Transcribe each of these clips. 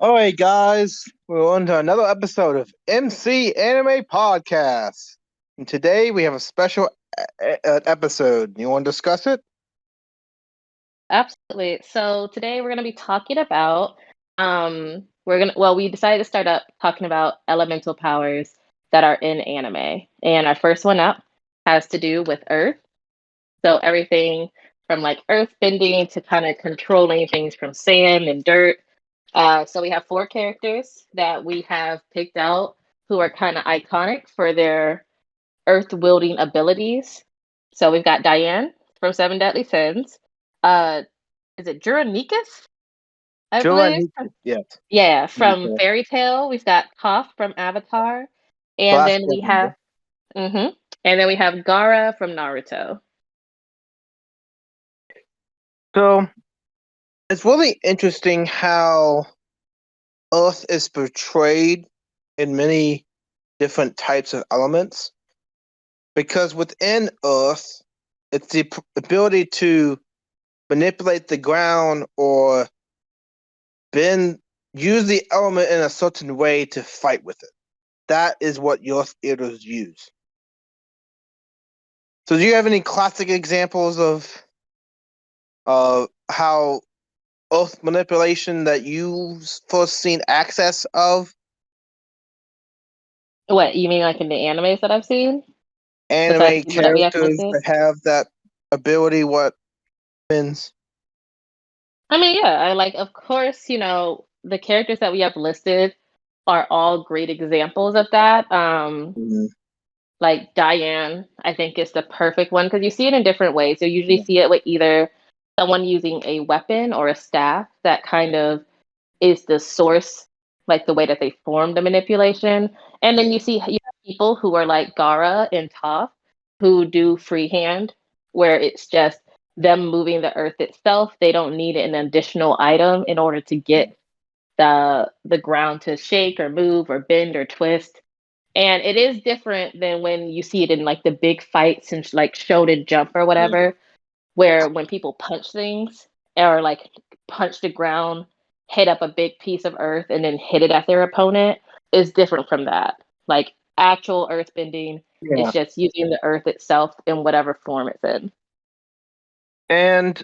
Alright, guys, we're on to another episode of MC Anime Podcast. And today we have a special episode. You want to discuss it? Absolutely. So today we're going to be talking about we decided to start up talking about elemental powers that are in anime. And our first one up has to do with earth. So everything from like earth bending to kind of controlling things from sand and dirt. So we have four characters that we have picked out who are kind of iconic for their earth wielding abilities. So we've got Diane from Seven Deadly Sins. Uh, is it Jura Neekis? I Jura believe. Neekis, yes. Yeah, from Okay. Fairy Tale. We've got Toph from Avatar, and Classic then we have member. hmm and then we have Garra from Naruto. So, it's really interesting how Earth is portrayed in many different types of elements. Because within Earth, it's the ability to manipulate the ground or bend, use the element in a certain way to fight with it. That is what your theaters use. So, do you have any classic examples of how earth manipulation that you've first seen access of What you mean, like in the animes that I've seen, besides anime people that we have characters listed? that have that ability? What happens? I mean, yeah, I like, of course, the characters that we have listed are all great examples of that. Mhm. Like Diane, I think is the perfect one because you see it in different ways. You usually Yeah. see it with either someone using a weapon or a staff that kind of is the source, like the way that they form the manipulation. And then you have people who are like Gara and Toph who do freehand, where it's just them moving the earth itself. They don't need an additional item in order to get the ground to shake or move or bend or twist. And it is different than when you see it in like the big fights and like Shonen Jump or Yeah. whatever, where when people punch things or like punch the ground, hit up a big piece of earth and then hit it at their opponent is different from that. Like actual earth bending is Yeah. just using the earth itself in whatever form it's in. And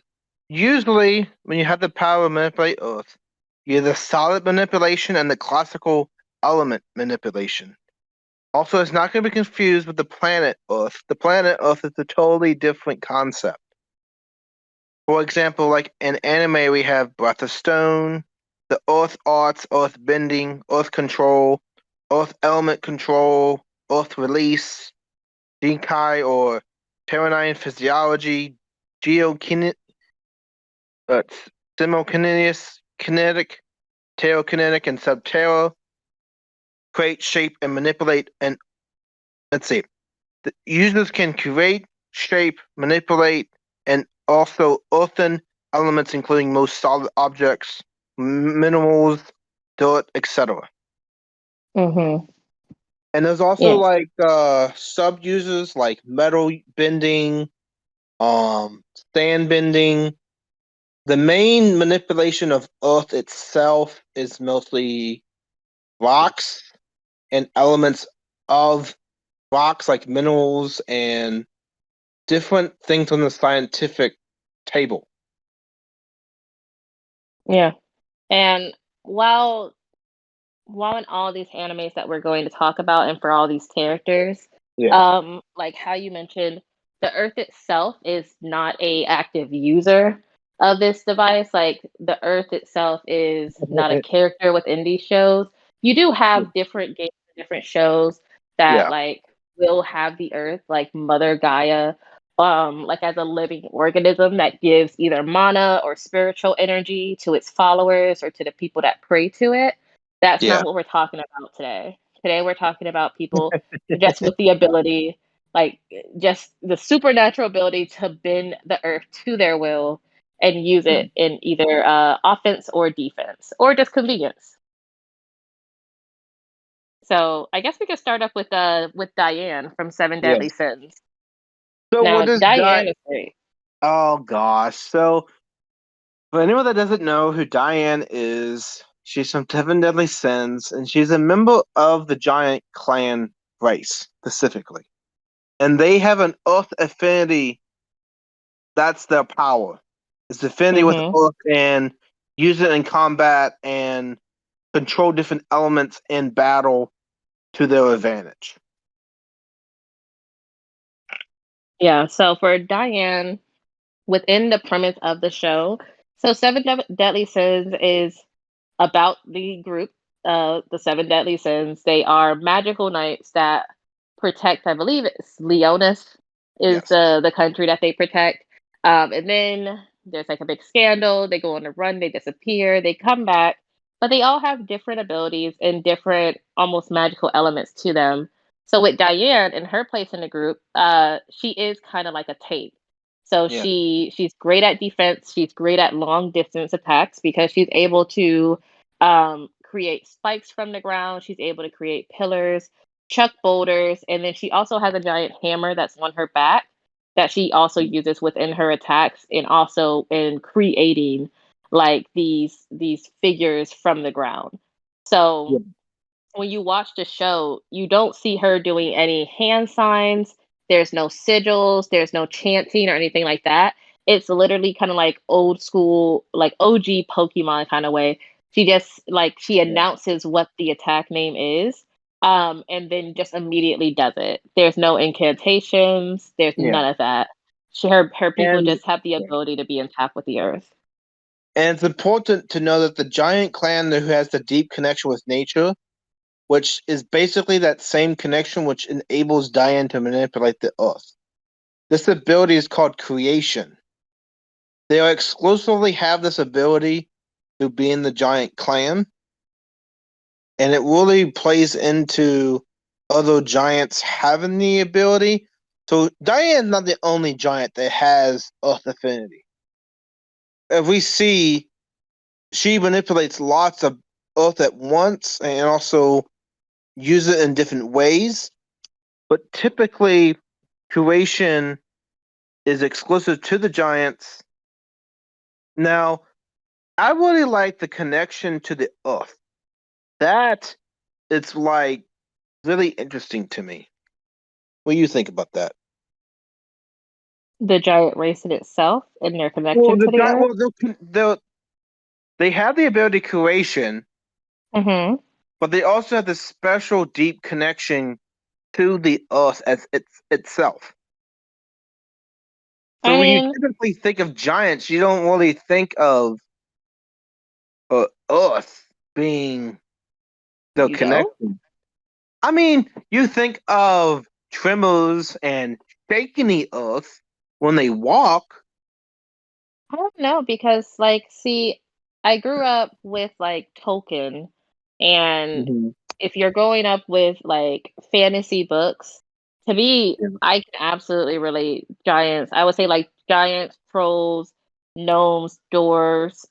usually, when you have the power to manipulate Earth, you have the solid manipulation and the classical element manipulation. Also, it's not going to be confused with the planet Earth. The planet Earth is a totally different concept. For example, like in anime, we have Breath of Stone, the Earth Arts, Earth Bending, Earth Control, Earth Element Control, Earth Release, Jinkai or Terranine Physiology, Geokinetic, uh, Simultaneous Kinetic, Pterokinetic, and Subterra, create, shape, and manipulate. And let's see, the users can create, shape, manipulate, and also earthen elements, including most solid objects, minerals, dirt, etc. Mm-hmm. And there's also Yes. like sub users like metal bending, um, sand bending. The main manipulation of Earth itself is mostly rocks and elements of rocks like minerals and different things on the scientific table. Yeah. And while while in all these animes that we're going to talk about and for all these characters, Yeah. like how you mentioned, the Earth itself is not a active user of this device. Like the Earth itself is not a character within these shows. You do have different games, different shows that Yeah. like will have the Earth, like Mother Gaia, like as a living organism that gives either mana or spiritual energy to its followers or to the people that pray to it. That's Yeah. not what we're talking about today. Today we're talking about people just with the ability, like just the supernatural ability to bend the earth to their will and use it in either offense or defense or just convenience. So I guess we could start up with Diane from Seven Deadly Yes. Sins. So Now what does Diane is great. Oh gosh. So for anyone that doesn't know who Diane is, She's from Seven Deadly Sins, and she's a member of the giant clan race specifically. And they have an Earth affinity. That's their power. It's affinity with Mm-hmm. Earth and use it in combat and control different elements in battle to their advantage. Yeah. So for Diane, within the premise of the show, so Deadly Sins is about the group, the Seven Deadly Sins. They are magical knights that protect, I believe it's Leonis is Yes. the country that they protect. And then there's like a big scandal. They go on a run, they disappear, they come back, but they all have different abilities and different almost magical elements to them. So with Diane and her place in the group, she is kind of like a tank. So Yeah. she's great at defense. She's great at long distance attacks because she's able to create spikes from the ground. She's able to create pillars, chuck boulders, and then she also has a giant hammer that's on her back that she also uses within her attacks and also in creating like these figures from the ground. Yeah. So when you watch the show, you don't see her doing any hand signs. There's no sigils, there's no chanting or anything like that. It's literally kind of like old school, like OG Pokemon kind of way. She just like she Yeah. announces what the attack name is, and then just immediately does it. There's no incantations, there's Yeah. none of that. Her people And just have the ability to be in tap with the earth. and it's important to know that the giant clan who has the deep connection with nature, which is basically that same connection which enables Diane to manipulate the earth. This ability is called creation. They exclusively have this ability through being the giant clan, and it really plays into other giants having the ability. So Diane's not the only giant that has earth affinity. If we see, she manipulates lots of earth at once and also use it in different ways. But typically, creation is exclusive to the giants. Now, I really like the connection to the earth. That it's like really interesting to me. What do you think about that? The giant race in itself and their Well, connection to the earth. they have the ability creation, Mm-hmm. but they also have this special deep connection to the earth as itself. So I when you mean, typically think of giants, you don't really think of earth being the you don't? connection. I mean, you think of tremors and shaking the earth when they walk. I don't know because, like, see, I grew up with like Tolkien, and Mhm. if you're growing up with like fantasy books, to me, Yeah. I can absolutely relate giants. I would say like giants, trolls, gnomes, dwarves,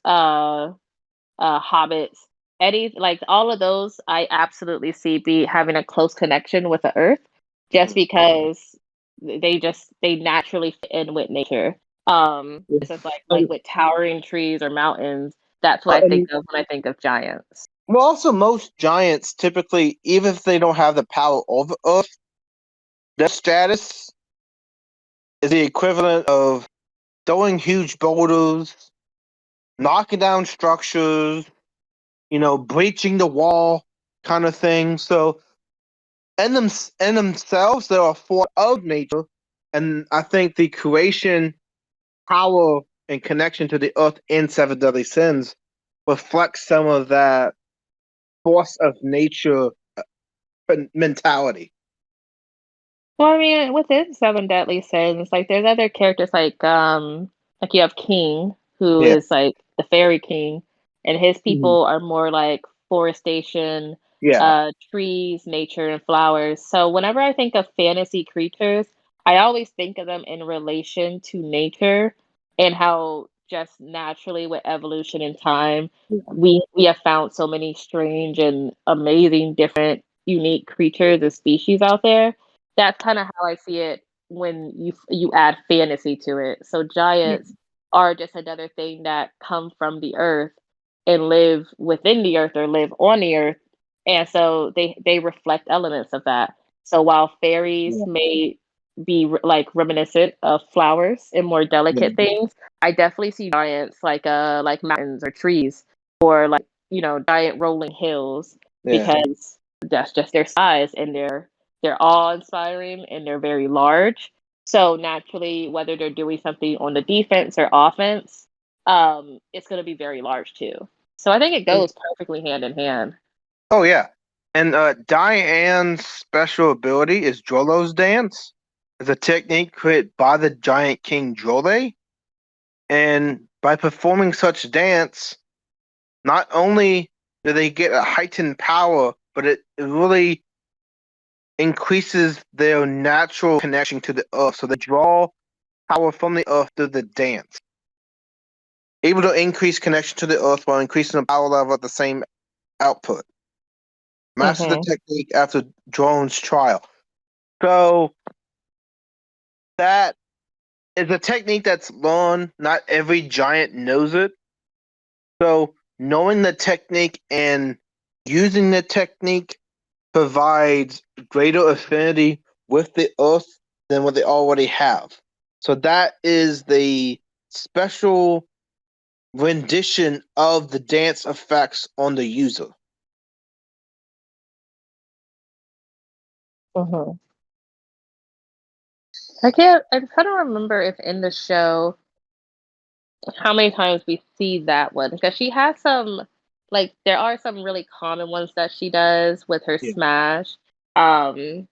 hobbits, any like all of those, I absolutely see be having a close connection with the earth, just Mhm. because they naturally fit in with nature. This is like And, with towering trees or mountains. That's what I think and of when I think of giants. well, also most giants typically, even if they don't have the power over Earth, their status is the equivalent of throwing huge boulders, knocking down structures, breaching the wall, kind of thing. So in themselves, they are a force of nature, and I think the creation power and connection to the earth in Seven Deadly Sins reflects some of that force of nature mentality. Well, I mean, within Seven Deadly Sins, like there's other characters like you have King, who Yeah. is like the fairy king, and his Mhm. people are more like forestation, Yeah. trees, nature, and flowers. So whenever I think of fantasy creatures, I always think of them in relation to nature and how just naturally with evolution and time, Yeah. we have found so many strange and amazing different unique creatures and species out there. That's kinda how I see it when you add fantasy to it. So Yeah. giants are just another thing that come from the earth, and live within the earth or live on the earth, and so they reflect elements of that. So while fairies Yeah. may be like reminiscent of flowers and more delicate Yeah. things, I definitely see giants like mountains or trees or like giant rolling hills Yeah. because that's just their size and they're awe inspiring and they're very large. So naturally, whether they're doing something on the defense or offense, it's going to be very large too. So I think it And- goes perfectly hand in hand. oh yeah. And Diane's special ability is Jolo's dance. It's a technique created by the giant king Jole. And by performing such dance, not only do they get a heightened power, but it really increases their natural connection to the earth. So they draw power from the earth through the dance. Able to increase connection to the earth while increasing the power level at the same output. Master the Hmm. technique after Drone's trial. So that is a technique that's learned. Not every giant knows it. So knowing the technique and using the technique provides greater affinity with the earth than what they already have. So that is the special rendition of the dance effects on the user. Hmm. I kind of remember if in the show how many times we see that one because she has some like there are some really common ones that she does with her Yeah. smash. Um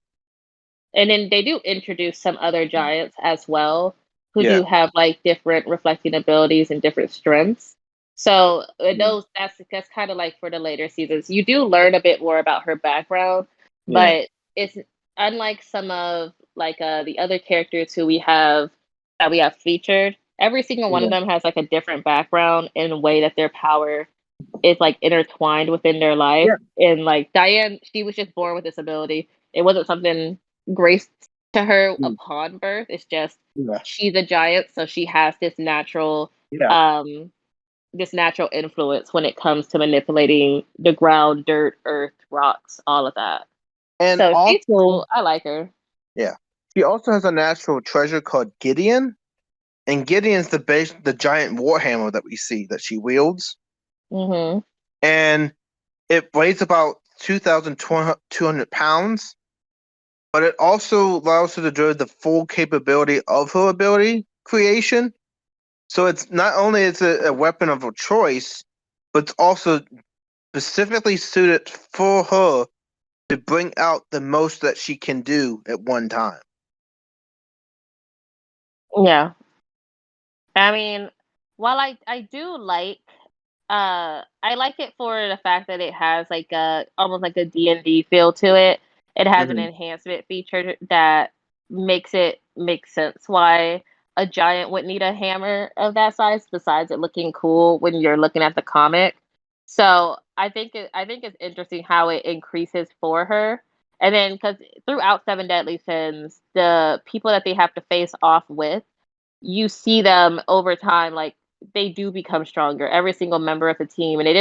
and then they do introduce some other giants as well who Yeah. do have like different reflecting abilities and different strengths. So Yeah. those that's kind of like for the later seasons. You do learn a bit more about her background, Yeah. but it's unlike some of like the other characters who we have that we have featured. Every single one of Yeah. them has like a different background and a way that their power is like intertwined within their life. Yeah. And like Diane, she was just born with this ability. It wasn't something graced to her upon birth. It's just Yeah. she's a giant, so she has Yeah. um this natural influence when it comes to manipulating the ground, dirt, earth, rocks, all of that. And So she's also, cool. I like her. yeah, she also has a natural treasure called Gideon, and Gideon's the giant warhammer that we see that she wields, Mhm. and it weighs about 2,200 pounds, but it also allows her to do the full capability of her ability creation. So it's not only is it a weapon of her choice, but it's also specifically suited for her to bring out the most that she can do at one time. Yeah. I mean, while I do like I like it for the fact that it has like a almost like a D&D feel to it. It has an Hmm. enhancement feature that makes it make sense why a giant would need a hammer of that size besides it looking cool when you're looking at the comic. So, I think it's interesting how it increases for her. And then cuz throughout Seven Deadly Sins, the people that they have to face off with you see them over time, like they do become stronger. Every single member of the team, and they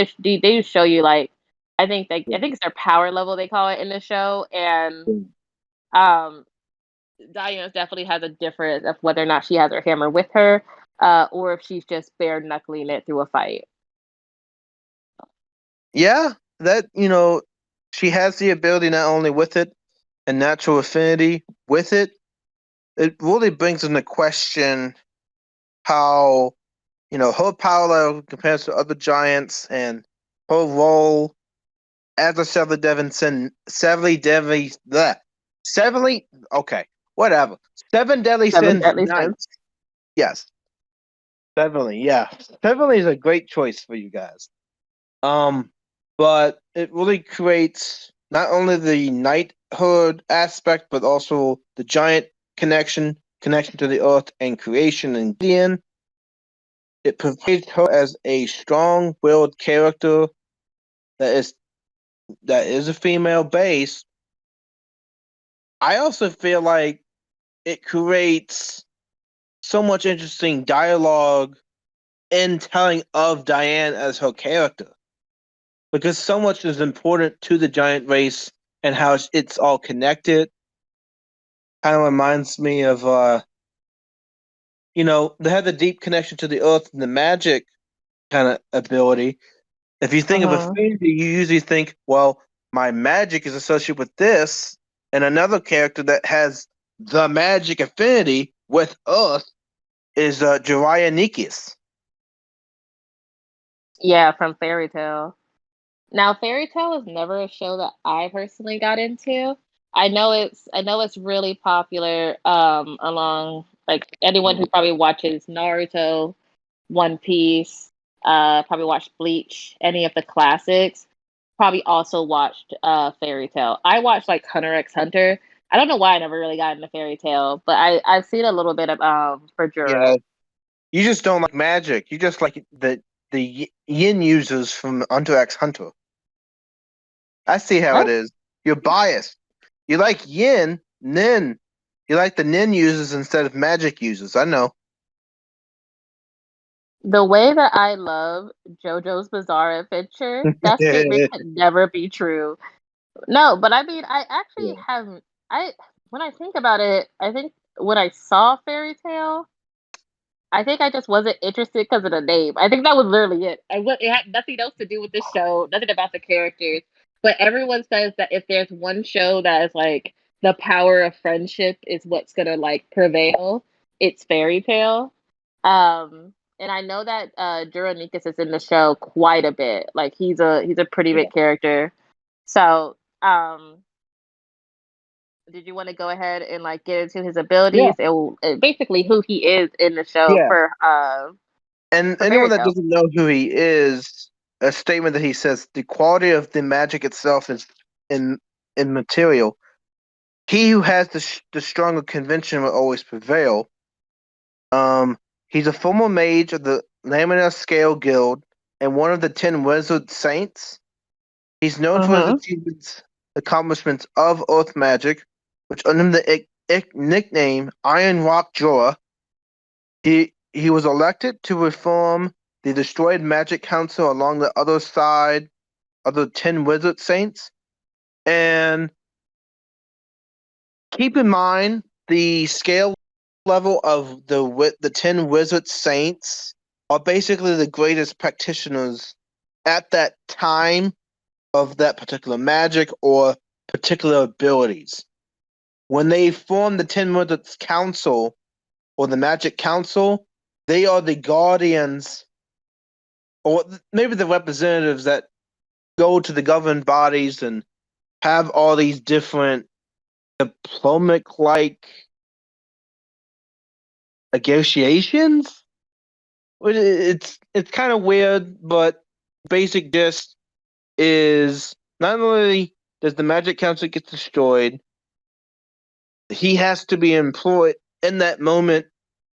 just show you like I think it's their power level they call it in the show, and um, Diane definitely has a difference of whether or not she has her hammer with her, or if she's just bare knuckling it through a fight. Yeah, that she has the ability not only with it and natural affinity with it. It really brings into question how her power level compares to other giants and her role as a Seven Deadly, okay, whatever. Seven Deadly Seven Sins Deadly Knight. Sins. Yes, Beverly. Yeah, Beverly is a great choice for you guys. Um, but it really creates not only the knighthood aspect, but also the giant connection to the earth and creation and Gideon. It portrays her as a strong-willed character that is that is a female base. I also feel like it creates so much interesting dialogue in telling of Diane as her character, because so much is important to the giant race and how it's all connected. Kind of reminds me of they have the deep connection to the earth and the magic kind of ability. If you think of Mhm. affinity, you usually think, well, my magic is associated with this, and another character that has the magic affinity with earth is Jura Neekis. Yeah, from Fairy Tale. Now, Fairy Tale is never a show that I personally got into. I know it's really popular along like anyone who probably watches Naruto, One Piece, probably watched Bleach, any of the classics, probably also watched Fairy Tale. I watched like Hunter x Hunter. I don't know why I never really got into Fairy Tale, but I've seen a little bit of for Jura. Yeah, you just don't like magic. You just like the yin users from Hunter x Hunter. I see how it What? is. You're biased. You like yin, nin. You like the nin users instead of magic users. I know. The way that I love JoJo's Bizarre Adventure, that statement Yeah. could never be true. No, but I mean, I actually haven't. I When I think about it, I think when I saw Fairy Tale, I think I just wasn't interested because of the name. I think that was literally it. It had nothing else to do with the show, nothing about the characters. But everyone says that if there's one show that is like the power of friendship is what's gonna like prevail, it's Fairy Tale. And I know that Jura Neekis is in the show quite a bit. Like he's a pretty Yeah. big character. So, did you want to go ahead and like get into his Yeah. abilities and basically who he is in the show Yeah. And for anyone Fairy that Tale? doesn't know who he is, a statement that he says the quality of the magic itself is in immaterial. He who has the stronger conviction will always prevail. Um, he's a former mage of the Laminar Scale Guild and one of the 10 Wizard Saints. He's known for his Mm-hmm. accomplishments of Earth magic, which earned him the nickname Iron Rock Jura. He was elected to reform the destroyed Magic Council along the other side of the 10 Wizard Saints. And keep in mind the scale level of the 10 Wizard Saints are basically the greatest practitioners at that time of that particular magic or particular abilities. When they form the 10 Wizards Council or the Magic Council, they are the guardians or maybe the representatives that go to the governing bodies and have all these different diplomatic like negotiations. It's kind of weird, but basic gist is not only does the Magic Council get destroyed, he has to be employed in that moment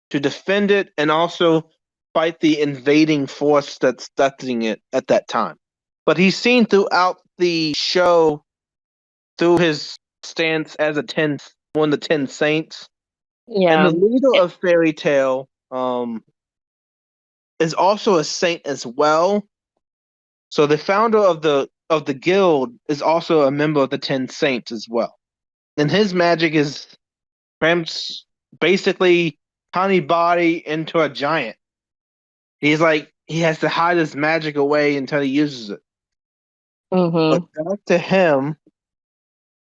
to defend it and also fight the invading force that's threatening it at that time. But he's seen throughout the show through his stance as one of the 10 saints. And the Yeah. leader of Fairy Tale is also a saint as well. So the founder of the guild is also a member of the 10 saints as well. And his magic is cramps basically tiny body into a giant. He's like he has to hide his magic away until he uses it. But Mm-hmm. back to him,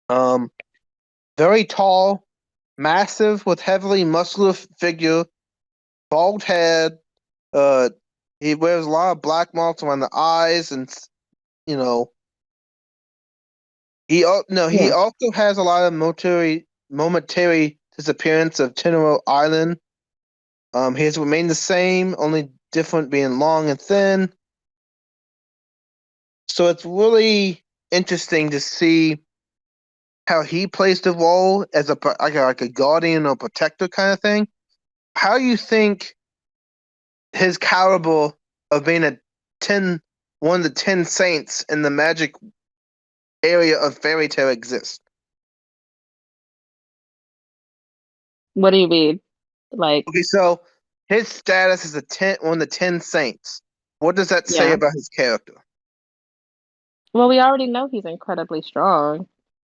um, very tall, massive with heavily muscular figure, bald head. Uh, he wears a lot of black marks around the eyes, and you know he Yeah. also has a lot of momentary disappearance of Tenero Island. He has remained the same, only different being long and thin. So it's really interesting to see how he plays the role as like a guardian or protector kind of thing. How you think his caliber of being 10, one of the 10 saints in the magic area of fairy tale exists? What do you mean? Like, Okay, so his status is one of the 10 saints. What does that say Yeah. about his character? Well, we already know he's incredibly strong.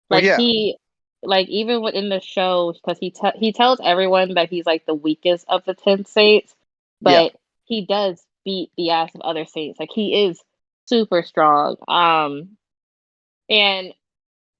Well, Like yeah, like even within the show, because he tells everyone that he's like the weakest of the 10 saints, yeah. but he does beat the ass of other saints. Like he is super strong. And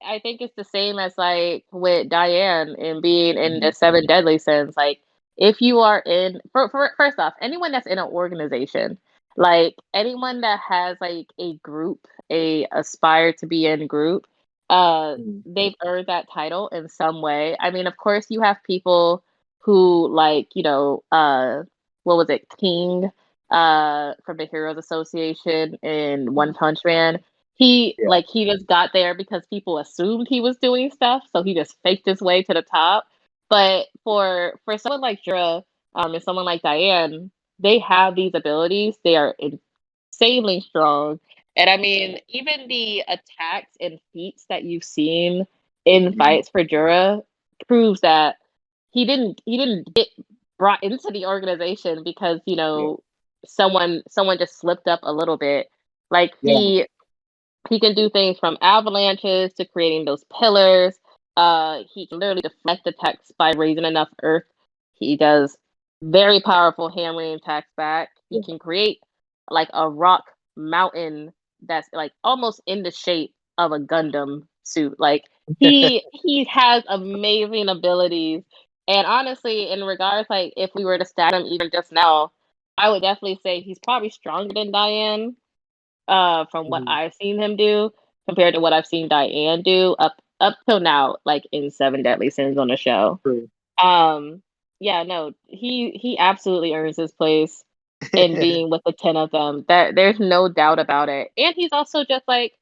I think it's the same as like with Diane and being in the Mhm. seven deadly sins. Like if you are in for first off, anyone that's in an organization, like anyone that has like a group, a aspire to be in group, uh Mhm. they've earned that title in some way. I mean, of course you have people who like, what was it, King from the Heroes Association in One Punch Man. Yeah. He just got there because people assumed he was doing stuff, so he just faked his way to the top. But for someone like Jura, and someone like Diane, they have these abilities. They are insanely strong. And I mean, even the attacks and feats that you've seen in Mhm. fights for Jura proves that he didn't get brought into the organization because, Yeah. someone just slipped up a little bit. Like Yeah. he can do things from avalanches to creating those pillars. He can literally deflect attacks by raising enough earth. He does very powerful hammering attacks back. He Yeah. can create like a rock mountain that's like almost in the shape of a Gundam suit. Like he has amazing abilities. And honestly, in regards like if we were to stat him even just now, I would definitely say he's probably stronger than Diane from what Mhm. I've seen him do compared to what I've seen Diane do up till now, like in Seven Deadly Sins on the show. True. Um, yeah, no, he absolutely earns his place in being with the 10 of them. That there's no doubt about it. And he's also just like,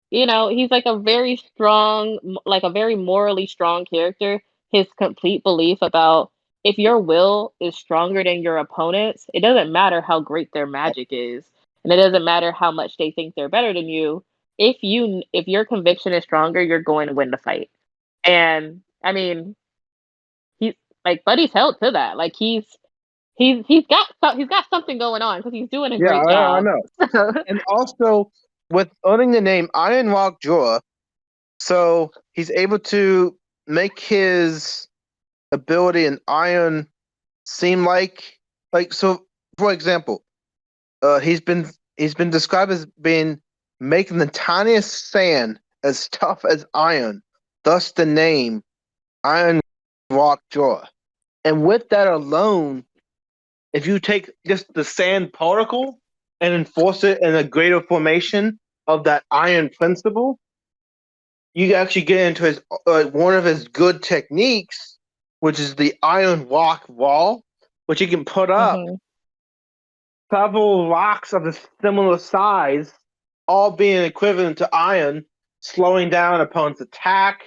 he's like a very strong, like a very morally strong character. His complete belief about if your will is stronger than your opponent's, it doesn't matter how great their magic is, and it doesn't matter how much they think they're better than you. If your conviction is stronger, you're going to win the fight. And I mean, he's like Buddy's held to that. Like he's got something going on because he's doing a Yeah, great I job. know. And also, with owning the name Iron Rock Jaw, so he's able to make his ability in iron seem like so. For example, he's been described as being making the tiniest sand as tough as iron, thus the name Iron Rock Jaw. And with that alone, if you take just the sand particle and enforce it in a greater formation of that iron principle, you actually get into his one of his good techniques, which is the iron rock wall, which he can put up Hmm. several rocks of a similar size, all being equivalent to iron, slowing down opponent's attack,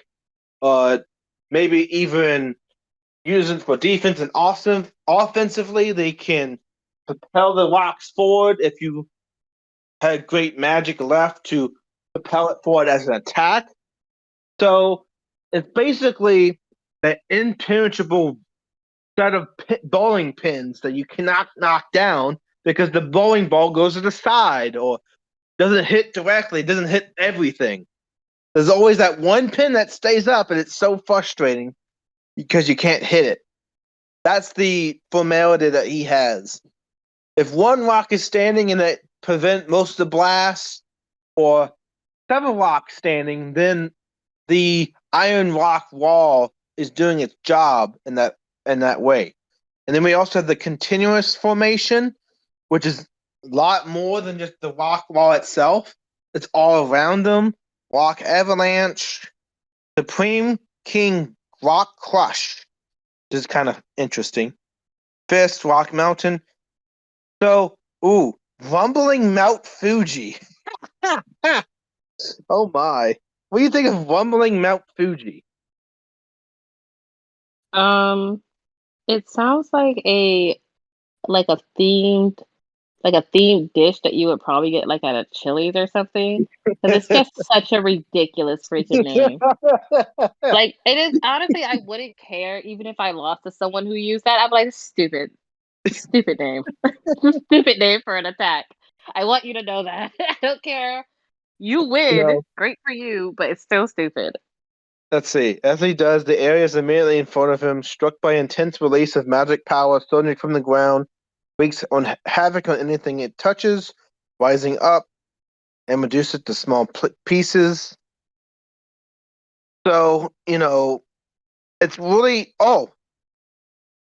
uh, maybe even using for defense and offensively. They can propel the rocks forward if you had great magic left to propel it forward as an attack. So it's basically an impenetrable set of bowling pins that you cannot knock down because the bowling ball goes to the side or doesn't hit directly, doesn't hit everything. There's always that one pin that stays up, and it's so frustrating because you can't hit it. That's the formality that he has. If one rock is standing and it prevent most of the blasts, or several rocks standing, then the iron rock wall is doing its job in that way. And then we also have the continuous formation, which is a lot more than just the rock wall itself. It's all around them. Rock avalanche, supreme king rock crush, which is kind of interesting. Fist rock mountain. So, ooh, rumbling Mount Fuji. Oh my! What do you think of rumbling Mount Fuji? Um, it sounds like a themed like a themed dish that you would probably get like at a Chili's or something. Because it's just such a ridiculous freaking name. Like it is honestly, I wouldn't care even if I lost to someone who used that. I'm like, stupid. Stupid name. Stupid name for an attack. I want you to know that. I don't care. You You win. know, Great for you, but it's still stupid. let's see. As he does, the area is immediately in front of him, struck by intense release of magic power surging from the ground, wreaks on havoc on anything it touches, rising up and reduce it to small pieces. So, it's really. Oh,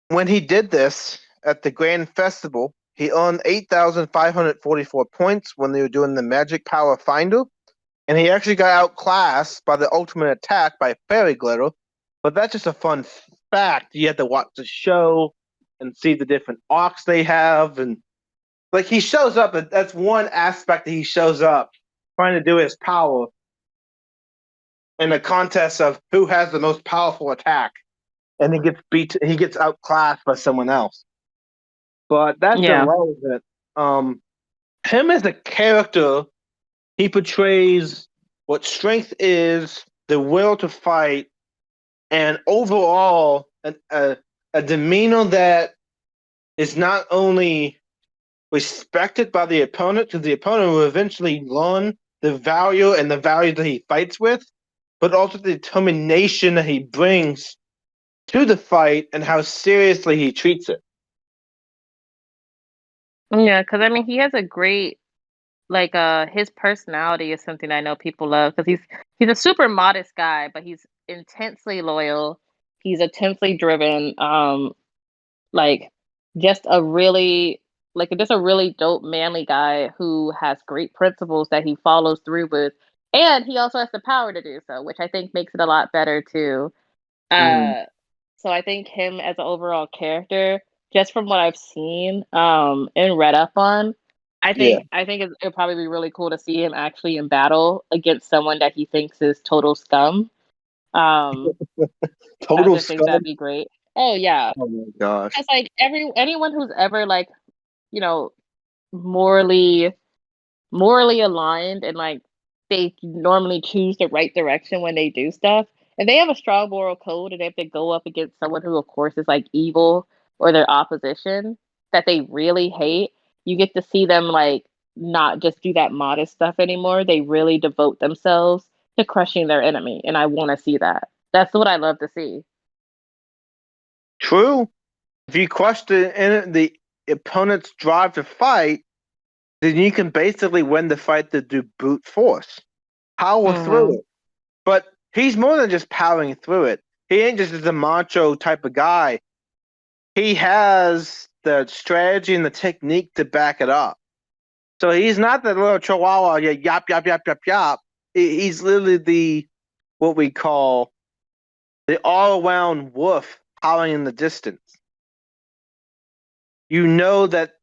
when he did this at the Grand Festival, he earned 8,544 points when they were doing the Magic Power Finder, and he actually got outclassed by the Ultimate Attack by Fairy Glitter. But that's just a fun fact. You have to watch the show and see the different arcs they have, and like he shows up. That's one aspect that he shows up trying to do his power in a contest of who has the most powerful attack, and he gets beat. He gets outclassed by someone else. But that's Yeah. irrelevant. Um, him as a character, he portrays what strength is, the will to fight, and overall a demeanor that is not only respected by the opponent, because the opponent will eventually learn the value and the value that he fights with, but also the determination that he brings to the fight and how seriously he treats it. Yeah, because I mean, he has a great his personality is something I know people love because he's a super modest guy, but he's intensely loyal. He's intensely driven. Like just a really just a really dope manly guy who has great principles that he follows through with, and he also has the power to do so, which I think makes it a lot better too. Mm, Uh, so I think him as an overall character, just from what I've seen, and read up on, yeah, I think it'd probably be really cool to see him actually in battle against someone that he thinks is total scum. Um, I total just think that'd scum. be great. Oh yeah, Oh my gosh. it's like anyone who's ever you know morally aligned and they normally choose the right direction when they do stuff. If they have a strong moral code and they have to go up against someone who of course is evil or their opposition that they really hate, you get to see them not just do that modest stuff anymore. They really devote themselves to crushing their enemy. And I wanna see that. That's what I love to see. True. If you crush the opponent's drive to fight, then you can basically win the fight to do brute force, power through Mhm. it. But he's more than just powering through it. He ain't just a macho type of guy. He has the strategy and the technique to back it up. So he's not the little chihuahua, yap yap yap yap yap. He's literally the what we call the all-around wolf howling in the distance. You know that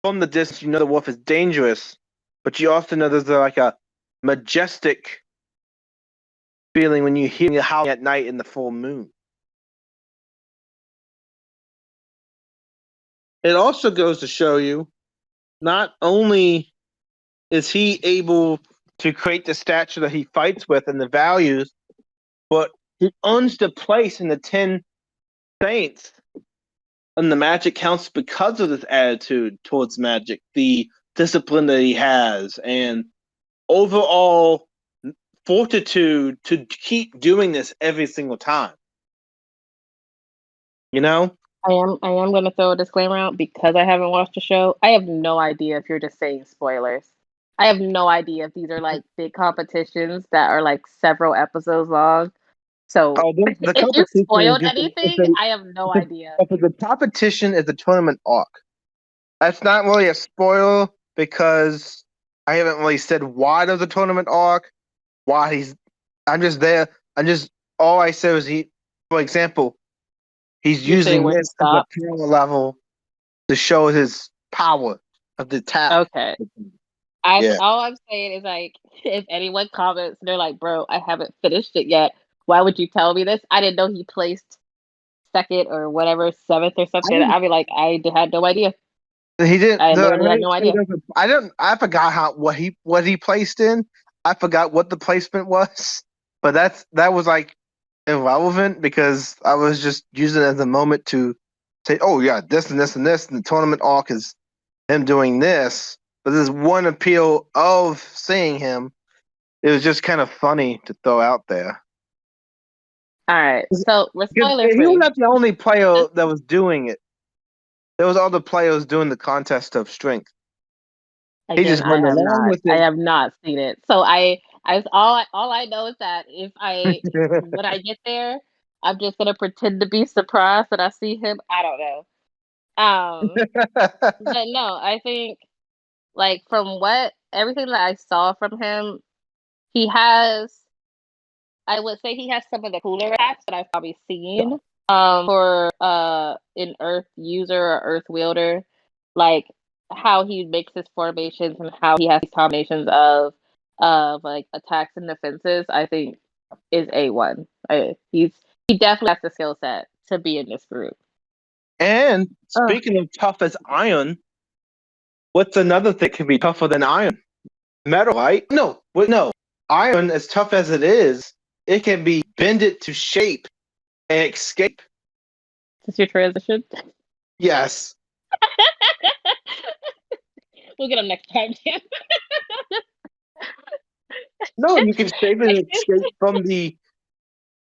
from the distance, you know the wolf is dangerous, but you also know there's like a majestic feeling when you hear it howling at night in the full moon. It also goes to show you not only is he able to create the stature that he fights with and the values, but he earns the place in the 10 saints and the magic counts because of this attitude towards magic, the discipline that he has, and overall fortitude to keep doing this every single time. You know? I am gonna throw a disclaimer out because I haven't watched the show. I have no idea if you're just saying spoilers. I have no idea if these are big competitions that are several episodes long. So Oh, the if you competition is spoiled just anything, I have no idea. the competition is the tournament arc. That's not really a spoiler because I haven't really said why there's a tournament arc. Why he's I'm just there. I'm just all I said was for example, he's You're saying using where he this as a stopped. power level to show his power of the attack. Okay. Yeah. All I'm saying is if anyone comments, they're like, "Bro, I haven't finished it yet. Why would you tell me this? I didn't know he placed second or whatever, seventh or I something." didn't I'd be like, had no idea. he didn't I the literally had amazing no thing idea. is I don't I forgot how what he placed in. I forgot what the placement was. But that was like irrelevant because I was just using it as a moment to say, oh yeah, this and this and this, and the tournament arc is him doing this. But there's one appeal of seeing him. It was just kind of funny to throw out there. All right, so we're Because spoiler he was free. not the only player that was doing it. There was other players doing the contest of strength. He Again, just went along with I it. have not seen it. So all I know is that when I get there, I'm just gonna pretend to be surprised that I see him. I don't know. But no, I think like from what everything that I saw from him, he has. I would say he has some of the cooler attacks that I've probably seen. For an Earth user or Earth wielder, like how he makes his formations and how he has these combinations of like attacks and defenses, I think is A1. He definitely has the skill set to be in this group. And speaking of tough as iron, what's another thing that can be tougher than iron? Metal, right? No. Iron, as tough as it is, it can be bended to shape and escape. Is this your transition? Yes. We'll get him next time, Dan. No, you can shape and escape from the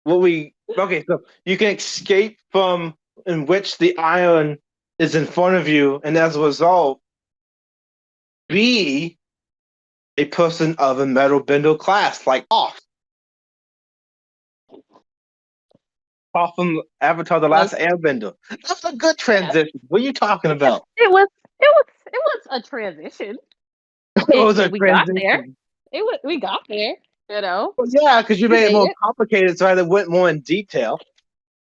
so you can escape from in which the iron is in front of you, and as a result, be a person of a metal bender class, like Toph. Toph from Avatar: The Last Airbender. That's a good transition. What are you talking about? It was a transition. It was a We got there. transition. We got there. You know, Well, yeah, because you we made it made more it. complicated, so I went more in detail.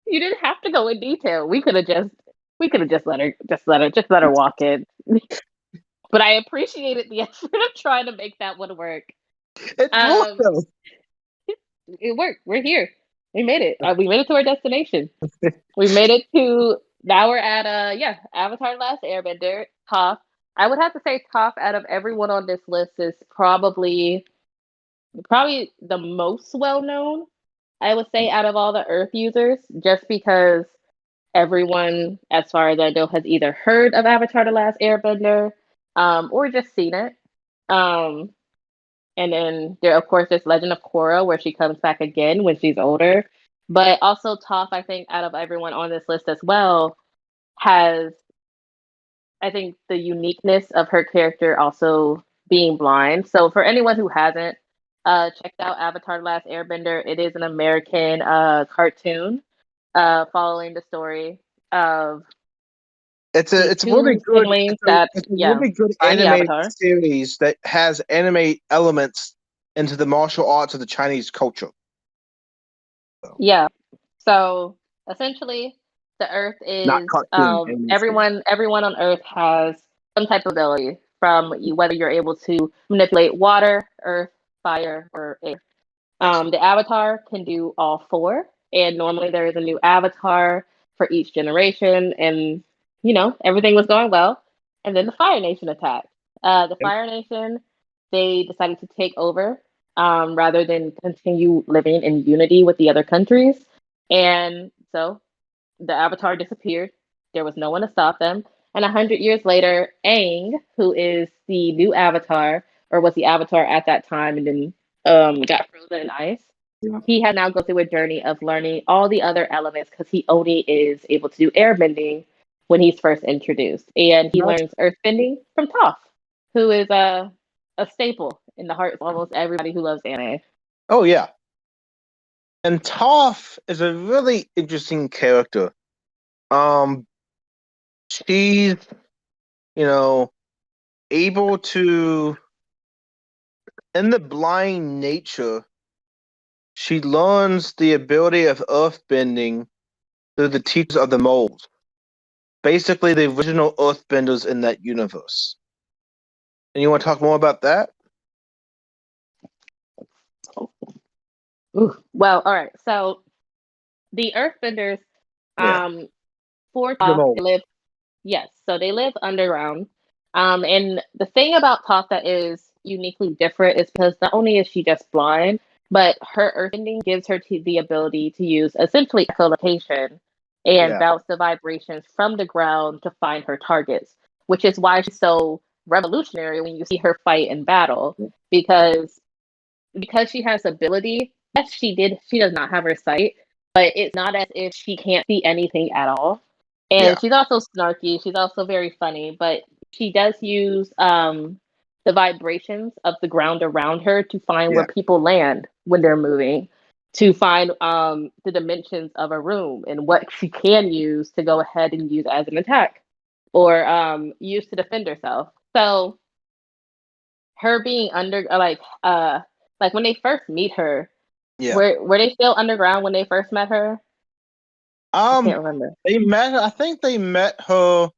You didn't have to go in detail. We could have just let her walk in. But I appreciated the effort of trying to make that one work. It worked Um, though. it worked. We're here. We made it. We made it to our destination. We made it to now we're at Avatar: Last Airbender. Toph. I would have to say Toph out of everyone on this list is probably the most well known. I would say out of all the Earth users, just because everyone, as far as I know, has either heard of Avatar: The Last Airbender, or just seen it. Um, and then there, of course, there's Legend of Korra, where she comes back again when she's older. But also Toph, I think, out of everyone on this list as well, has I think the uniqueness of her character also being blind. So for anyone who hasn't checked out Avatar: The Last Airbender, it is an American cartoon following the story of these It's really two good. siblings that It's a really good find the animated Avatar. series that has anime elements into the martial arts of the Chinese culture. So, Yeah. So essentially, the Earth not is cartoon anime series. everyone on Earth has some type of ability from whether you're able to manipulate water, earth, fire, or air. Yes. The Avatar can do all four, and normally there is a new Avatar for each generation, and everything was going well, and then the Fire Nation attacked. The Yep. Fire Nation, they decided to take over rather than continue living in unity with the other countries, and so the Avatar disappeared. There was no one to stop them. And 100 years later, Aang, who is the new Avatar, or was the Avatar at that time, and then got frozen in ice. Yeah. He had now go through a journey of learning all the other elements because he only is able to do airbending when he's first introduced, and he That's- learns earthbending from Toph, who is a staple in the heart of almost everybody who loves anime. Oh yeah. And Toph is a really interesting character. She's, you know, able to, in the blind nature, she learns the ability of earthbending through the teachers of the mold. Basically, the original earthbenders in that universe. And you want to talk more about that? Ooh. Well, all right. So the Earthbenders, Yeah. for The Toph, mold. they live. Yes, so they live underground. And the thing about Toph that is uniquely different is because not only is she just blind, but her earthbending gives her the ability to use essentially echolocation and Yeah. bounce the vibrations from the ground to find her targets, which is why she's so revolutionary when you see her fight in battle. Because she has ability, yes, she does not have her sight, but it's not as if she can't see anything at all. And Yeah. she's also snarky, she's also very funny, but she does use the vibrations of the ground around her to find where Yeah. people land when they're moving, to find the dimensions of a room and what she can use to go ahead and use as an attack or use to defend herself. So her being under like when they first meet her, Yeah. were they still underground when they first met her? I can't remember. They met. I think they met her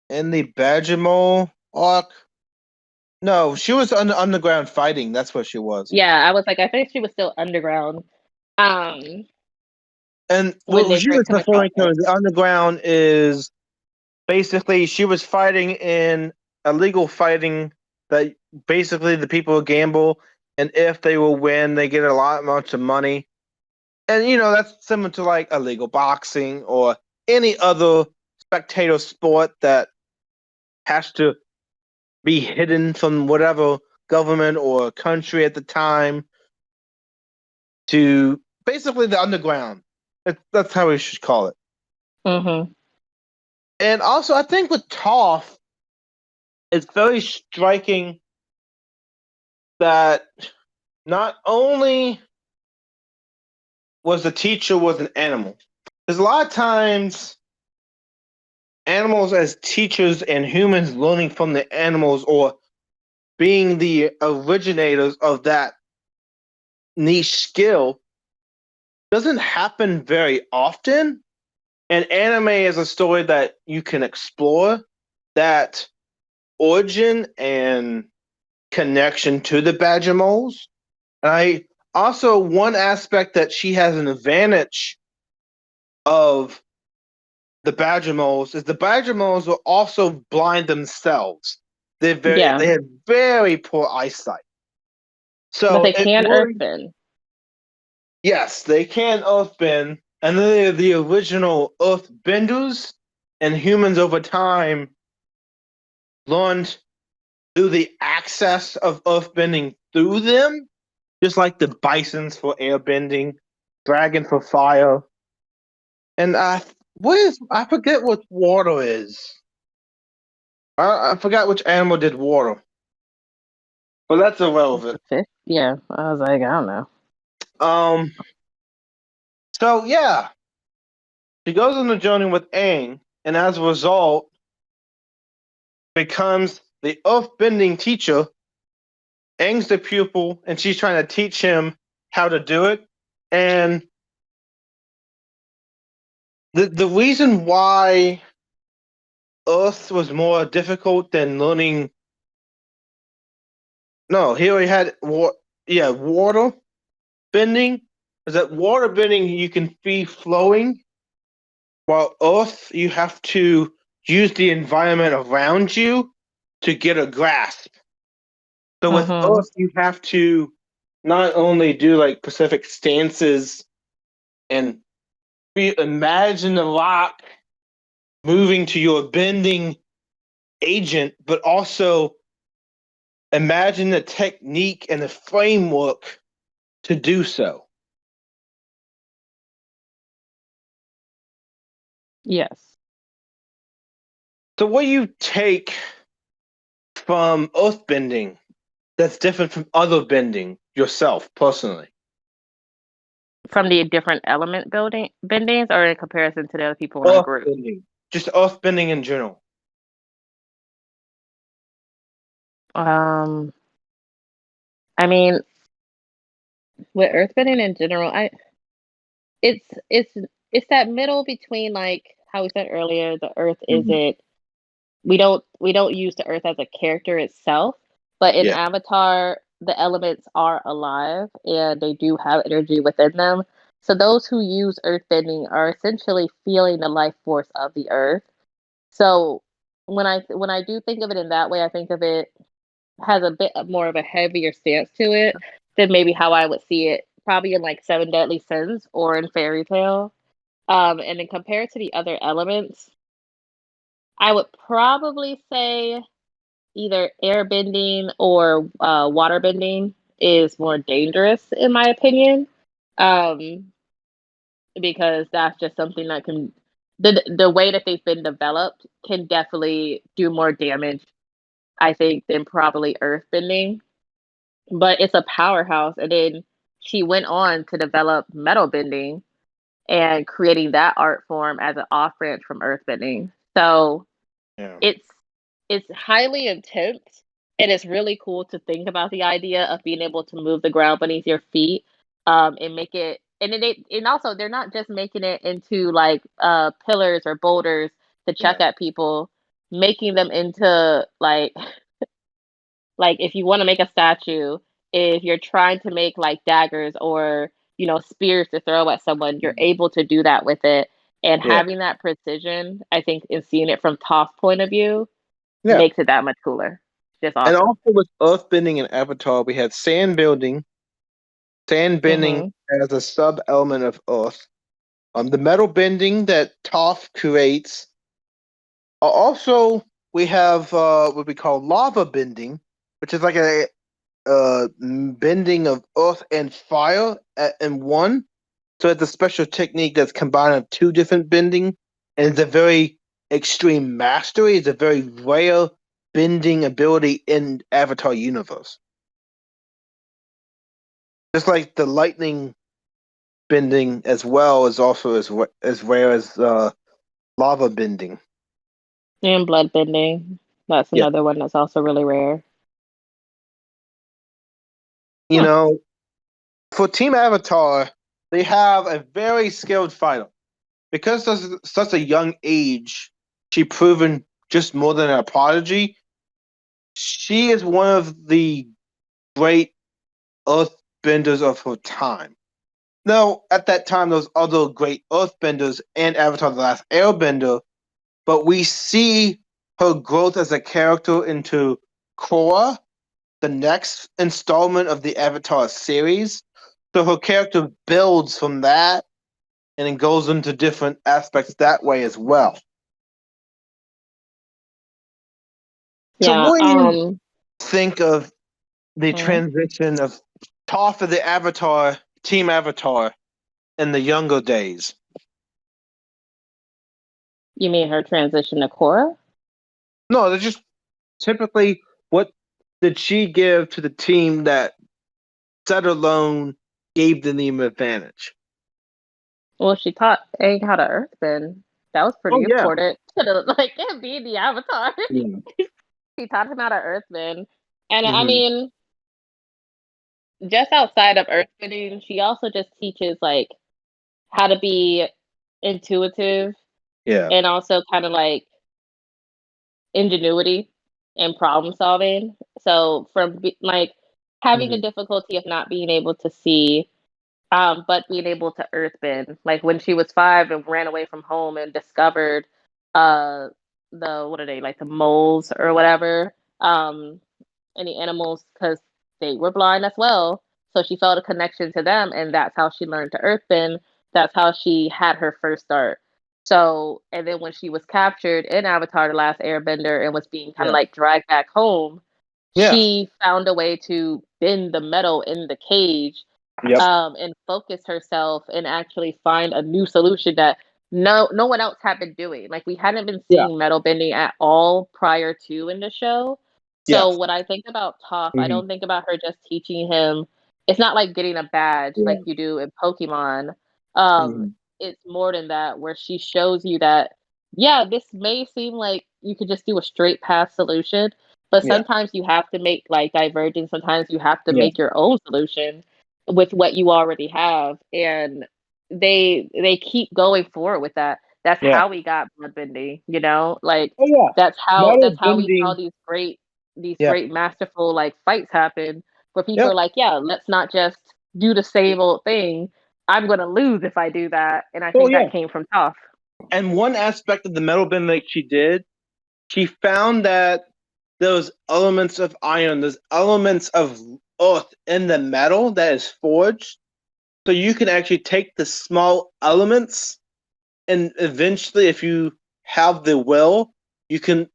in the Badgermole arc. No, she was underground fighting. That's what she was. Yeah, I was like, I think she was still underground. Um, And when what they she first was come across referring to her. as the underground is basically she was fighting in illegal fighting that basically the people gamble, and if they will win, they get a lot much of money. And that's similar to like illegal boxing or any other spectator sport that has to be hidden from whatever government or country at the time to basically the underground. That's how we should call it. Mm-hmm. And also, I think with Toph, it's very striking that not only was the teacher was an animal, there's a lot of times animals as teachers and humans learning from the animals or being the originators of that niche skill doesn't happen very often. And anime is a story that you can explore that origin and connection to the Badger moles. I also one aspect that she has an advantage of the Badger moles is the Badger moles are also blind themselves. Yeah, They have very poor eyesight. but So they it can really earthbend. yes, they can earthbend, and they're the original earthbenders, and humans over time learned through the access of earthbending through them, just like the bisons for airbending, dragon for fire, and I forget what water is. I forgot which animal did water, but that's The irrelevant. fish? Yeah, I was like, I don't know. Um, so yeah, she goes on the journey with Aang, and as a result, becomes the earthbending teacher. Aang's the pupil, and she's trying to teach him how to do it. And the reason why Earth was more difficult than learning. No, he already had water bending. Is that water bending you can be flowing, while Earth you have to use the environment around you to get a grasp. So with Mm-hmm. Earth you have to not only do like specific stances and imagine the rock moving to your bending agent, but also imagine the technique and the framework to do so. Yes. So, what do you take from earthbending that's different from other bending yourself personally? From the different element building bendings or in comparison to the other people in our group? Earthbending, just earthbending in general. Um, I mean, with earthbending in general, it's it's it's that middle between like how we said earlier, the earth Mm-hmm. isn't we don't use the earth as a character itself, but in Yeah, Avatar, the elements are alive and they do have energy within them. So those who use earthbending are essentially feeling the life force of the earth. So when I do think of it in that way, I think of it has a bit more of a heavier stance to it than maybe how I would see it probably in like Seven Deadly Sins or in Fairy Tale. And then compared to the other elements, I would probably say either air bending or water bending is more dangerous, in my opinion. Um, because that's just something that can the way that they've been developed can definitely do more damage, I think, than probably earth bending. But it's a powerhouse, and then she went on to develop metal bending and creating that art form as an off branch from earthbending. So Yeah. it's it's highly intense, and it's really cool to think about the idea of being able to move the ground beneath your feet, and make it. And then and also they're not just making it into like pillars or boulders to chuck Yeah. at people, making them into like if you want to make a statue, if you're trying to make like daggers or spears to throw at someone, you're able to do that with it. And Yeah. having that precision, I think, and seeing it from Toph's point of view Yeah. makes it that much cooler. Just And awesome. also with earth bending and Avatar, we had sand bending Hmm. as a sub element of earth. The metal bending that Toph creates. Also, we have what we call lava bending, which is like a bending of earth and fire in one. So it's a special technique that's combined of two different bending, and it's a very extreme mastery. It's a very rare bending ability in Avatar universe. Just like the lightning bending as well is also as rare as lava bending. And blood bending. That's Yeah, another one that's also really rare. you Huh. know, for Team Avatar, they have a very skilled fighter. Because of such a young age, she proven just more than a prodigy. She is one of the great earthbenders of her time. Now, at that time, there was other great earthbenders and Avatar: The Last Airbender, but we see her growth as a character into Korra, the next installment of the Avatar series. So her character builds from that and it goes into different aspects that way as well. So Yeah. what do you think of the Mhm. transition of Toph of the Avatar, Team Avatar, in the younger days? You mean her transition to Korra? No, they're just typically what did she give to the team that set alone gave them the advantage? Well, she taught Aang how to earthbend. That was Oh pretty yeah. important to like being the Avatar. Yeah. She taught him how to earthbend. And I Hmm. mean, just outside of earthbending, she also just teaches like how to be intuitive Yeah. and also kind of like ingenuity and problem solving. So from like having the Hmm. difficulty of not being able to see, but being able to earthbend. Like when she was 5 and ran away from home and discovered uh the what are they like the moles or whatever, any animals because they were blind as well. So she felt a connection to them, and that's how she learned to earthbend. That's how she had her first start. So, and then when she was captured in Avatar: The Last Airbender and was being kind of Yeah. like dragged back home, Yeah. she found a way to bend the metal in the cage, Yep. and focus herself and actually find a new solution that no one else had been doing. Like we hadn't been Yeah. seeing metal bending at all prior to in the show. Yeah. So when I think about Toph, I Hmm. don't think about her just teaching him. It's not like getting a badge like Yeah. you do in Pokemon. Um, Hmm. it's more than that, where she shows you that yeah, this may seem like you could just do a straight path solution, but Yeah. sometimes you have to make like divergence. Sometimes you have to Yeah. make your own solution with what you already have, and they keep going forward with that. That's Yeah. how we got bloodbending, you know, like Oh yeah. Metal that's how we saw bending. these Yeah. great masterful like fights happen where people Yep. are like, yeah, let's not just do the same old thing. I'm gonna lose if I do that, and I Oh think yeah. that came from Toph. And one aspect of the metal bend that she did, she found that those elements of iron, those elements of earth in the metal that is forged. So you can actually take the small elements and eventually, if you have the will, you can.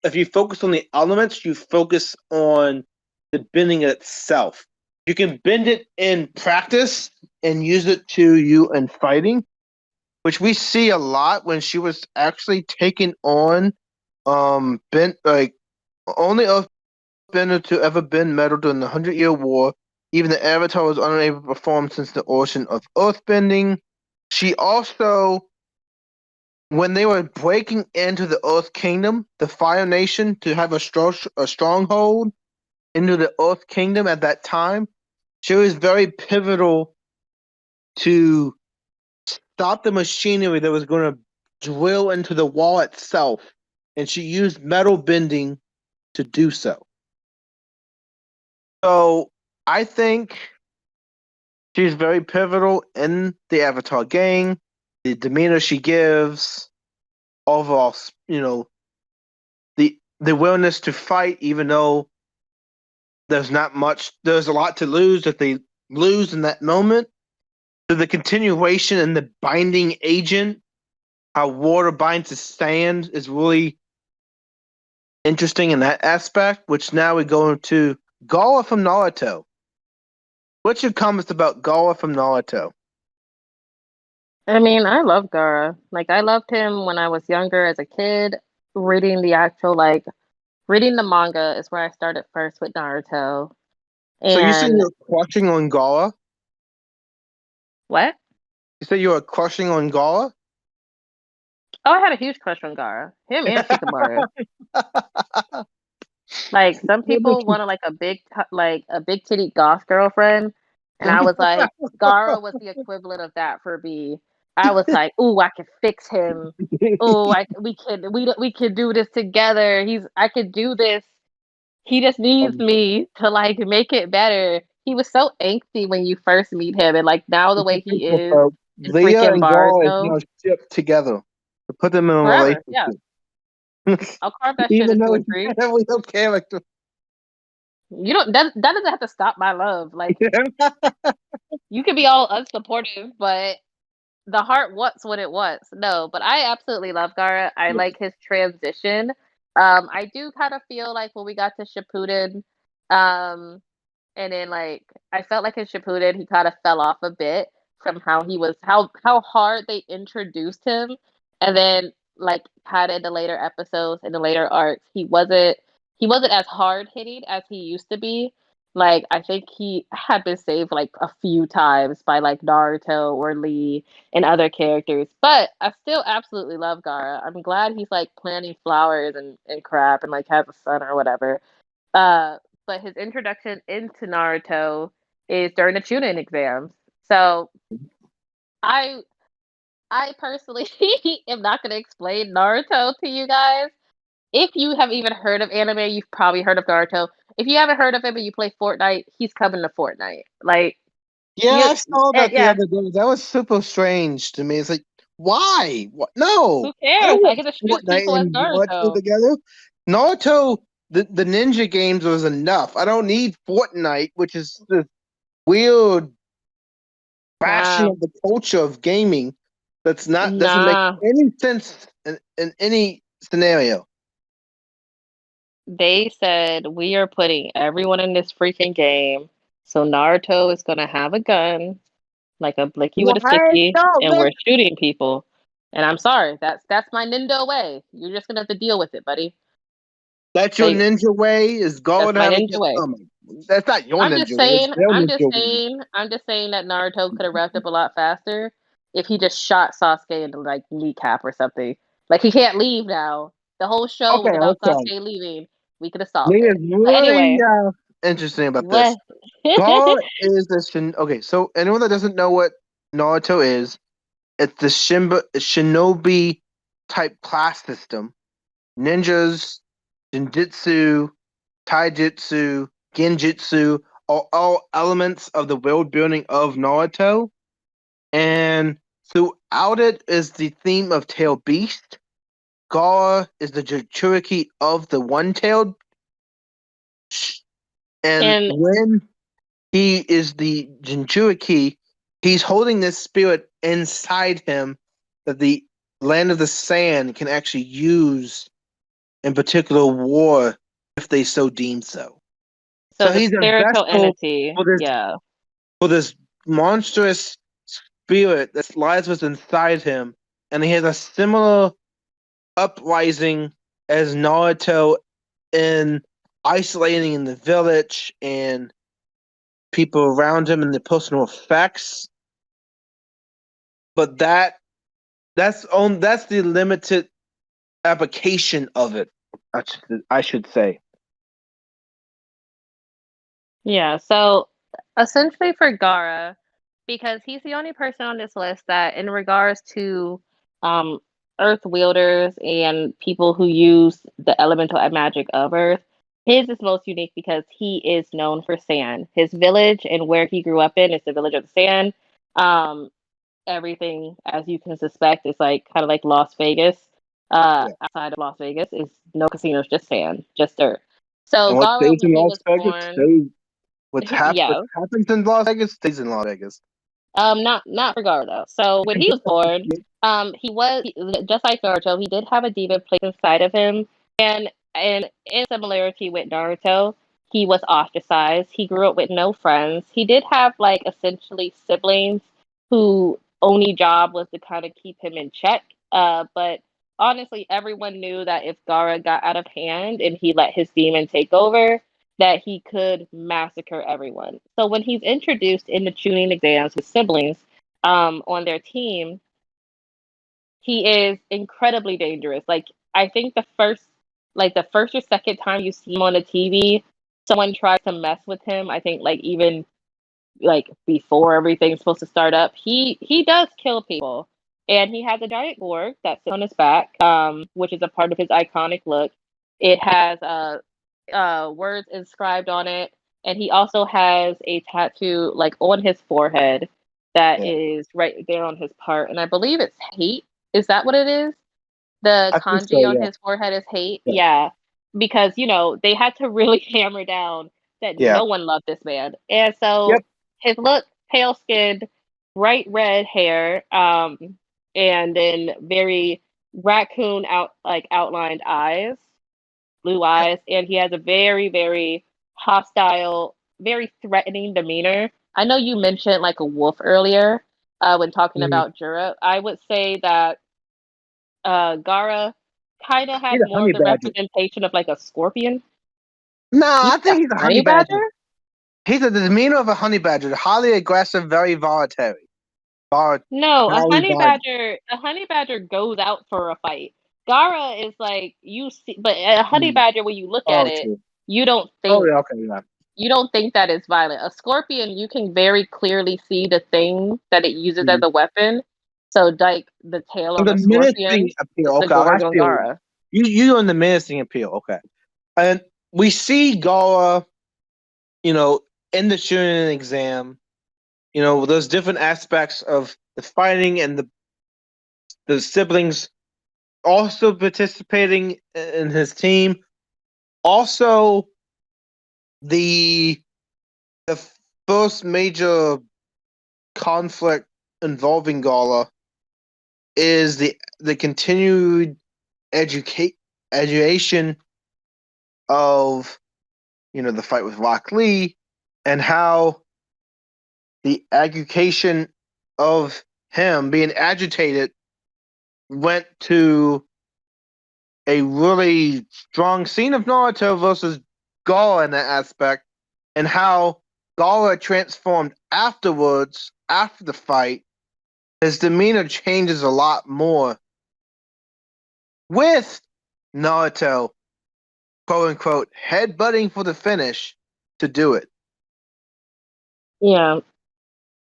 If you focus on the elements, you focus on the bending itself. You can bend it in practice and use it to you in fighting, which we see a lot when she was actually taking on bent like only earthbender to ever bend metal during the 100-Year War. Even the Avatar was unable to perform since the ocean of earthbending. She also, when they were breaking into the Earth Kingdom, the Fire Nation, to have a stronghold into the Earth Kingdom at that time, she was very pivotal to stop the machinery that was going to drill into the wall itself, and she used metal bending to do so. So I think she's very pivotal in the Avatar gang, the demeanor she gives, overall, the willingness to fight, even though there's not much, there's a lot to lose if they lose in that moment. So the continuation and the binding agent, how water binds to sand, is really interesting in that aspect. Which now we go into Garra from Naruto. What's your comments about Garra from Naruto? I mean, I love Garra. Like, I loved him when I was younger as a kid. Reading the actual, like, reading the manga is where I started first with Naruto. So you say And you're crushing on Garra? what? You say you're crushing on Garra? Oh, I had a huge crush on Garra. Him and Shikamaru. Like, some people wanted like like a big titty goth girlfriend, and I was like, Garra was the equivalent of that for me. I was like, "Ooh, I can fix him. Oh, we can do this together. I could do this. He just needs me to like make it better." He was so angsty when you first meet him, and like now the way he is in Leah freaking and Garra is Barzo now shipped together to put them in a forever. Yeah, relationship. I'll carve that shit Even into though a he's tree. a real character. You don't that doesn't have to stop my love. Like you can be all unsupportive, but the heart wants what it wants. No, but I absolutely love Gara. I like his transition. I do kind of feel like when we got to Shippuden, um, and then like I felt like in Shippuden he kind of fell off a bit from how hard they introduced him, and then like kind of in the later episodes in the later arcs he wasn't as hard hitting as he used to be. Like I think he had been saved like a few times by like Naruto or Lee and other characters, but I still absolutely love Gara. I'm glad he's like planting flowers and crap and like has a son or whatever. Uh, but his introduction into Naruto is during the Chunin exams. So I I personally am not going to explain Naruto to you guys. If you have even heard of anime, you've probably heard of Naruto. If you haven't heard of him and you play Fortnite, he's coming to Fortnite. Like Yeah, you, I saw that the yeah. other day. That was super strange to me. It's like, why? What? No, Who I cares? don't I want get to shoot Fortnite people as and Naruto Naruto. together. Naruto, the ninja games was enough. I don't need Fortnite, which is the weird fashion Nah, of the culture of gaming. That's not doesn't make nah. any sense in any scenario. They said we are putting everyone in this freaking game. So Naruto is gonna have a gun, like a blicky with a What? sticky, No, and that we're shooting people. And I'm sorry, that's my Nindo way. You're just gonna have to deal with it, buddy. that's your Like ninja way is that's going to my have a ninja good way. stomach. That's not your I'm just ninja way. It's saying, their I'm just ninja way. saying, I'm just saying that Naruto could have wrapped up a lot faster if he just shot Sasuke into like kneecap or something. Like he can't leave now. The whole show Okay, was about okay. Sasuke leaving. We could have solved Thing is it. But really anyway, interesting about this. what? Gar is the okay. So anyone that doesn't know what Naruto is, it's the shinobi type class system. Ninjas, ninjutsu, taijutsu, genjutsu are all elements of the world building of Naruto, and throughout it is the theme of tailed beast. Gar is the Jinchuriki of the one-tailed, and And when he is the Jinchuriki, he's holding this spirit inside him, that the land of the sand can actually use in particular war if they so deem so. So So the he's a spiritual vessel entity, for this yeah. for this monstrous spirit that lies within inside him, and he has a similar uprising as Naruto in isolating in the village and people around him and the personal effects. But that's the limited application of it. I should say. Yeah, so essentially for Gara, because he's the only person on this list that, in regards to um, Earth wielders and people who use the elemental magic of Earth, his is most unique because he is known for sand. His village and where he grew up in is the village of the sand. Um, Everything, as you can suspect, is like kind of like Las Vegas. Yeah. Outside of Las Vegas is no casinos, just sand, just dirt. So And what Gara, stays when in he Las was Vegas born, stays. What yeah, happens in Las Vegas stays in Las Vegas. not for Gara though. So when he was born, just like Naruto, he did have a demon placed inside of him, and in similarity with Naruto, he was ostracized. He grew up with no friends. He did have like essentially siblings who only job was to kind of keep him in check. But honestly, everyone knew that if Gara got out of hand and he let his demon take over, that he could massacre everyone. So when he's introduced in the tuning exams with siblings on their team, he is incredibly dangerous. Like I think the first or second time you see him on the TV, someone tries to mess with him. I think like even like before everything's supposed to start up, he does kill people, and he has a giant gourd that sits on his back, which is a part of his iconic look. It has words inscribed on it, and he also has a tattoo like on his forehead that Yeah, is right there on his part, and I believe it's hate. Is that what it is? The I think so. kanji on Yeah, his forehead is hate. yeah, Yeah, because they had to really hammer down that yeah. no one loved this man, and so Yep. his look, pale skinned, bright red hair, and then very raccoon outlined eyes, blue eyes, and he has a very, very hostile, very threatening demeanor. I know you mentioned like a wolf earlier when talking Mhm. about Jura. I would say that Gara kind of He's has a more of honey the badger. representation of like a scorpion. No, He's I a think he's a honey honey badger. badger? He's the demeanor of a honey badger, highly aggressive, very voluntary. Vol- No, Highly volatile. a honey badger goes out for a fight. Gara is like you see, but a honey Mm. badger, when you look at Oh, it, true. you don't Oh, think yeah, okay, yeah. you don't think that it's violent. A scorpion, you can very clearly see the thing that it uses as Mm. a weapon. So, like the tail On on the a menacing scorpion appeal, is the okay, I gorge on feel you. Gara. You on the menacing appeal, okay. And we see Garra, you know, in the shooting exam, those different aspects of the fighting and the siblings also participating in his team. Also, the the first major conflict involving Gala is the continued education of the fight with Rock Lee and how the education of him being agitated went to a really strong scene of Naruto versus Gala in that aspect, and how Gala transformed afterwards, after the fight. His demeanor changes a lot more with Naruto, quote unquote, headbutting for the finish to do it. Yeah.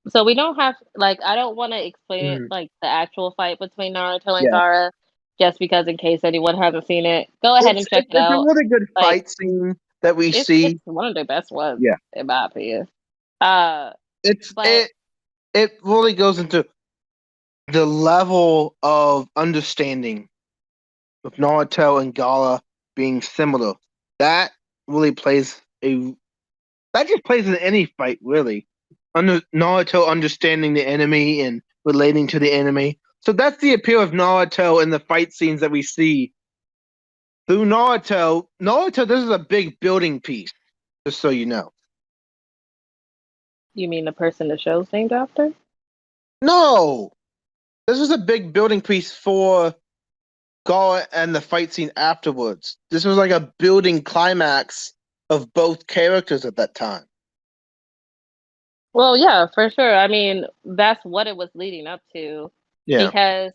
So we don't have like I don't want to explain it Mhm. like the actual fight between Naruto and Yeah, Gara, just because in case anyone hasn't seen it, go ahead it's, and check it's it it's a out. really good Like fight scene that we it's see. one of the best ones Yeah, in my opinion. Uh, it's but it really goes into the level of understanding with Naruto and Gala being similar. That really plays a that just plays in any fight really. Naruto understanding the enemy and relating to the enemy. So that's the appeal of Naruto in the fight scenes that we see through Naruto. Naruto, this is a big building piece, just so you know. You mean the person the show's named after? No, this was a big building piece for Garra and the fight scene afterwards. This was like a building climax of both characters at that time. Well, yeah, for sure. I mean, that's what it was leading up to, Yeah. because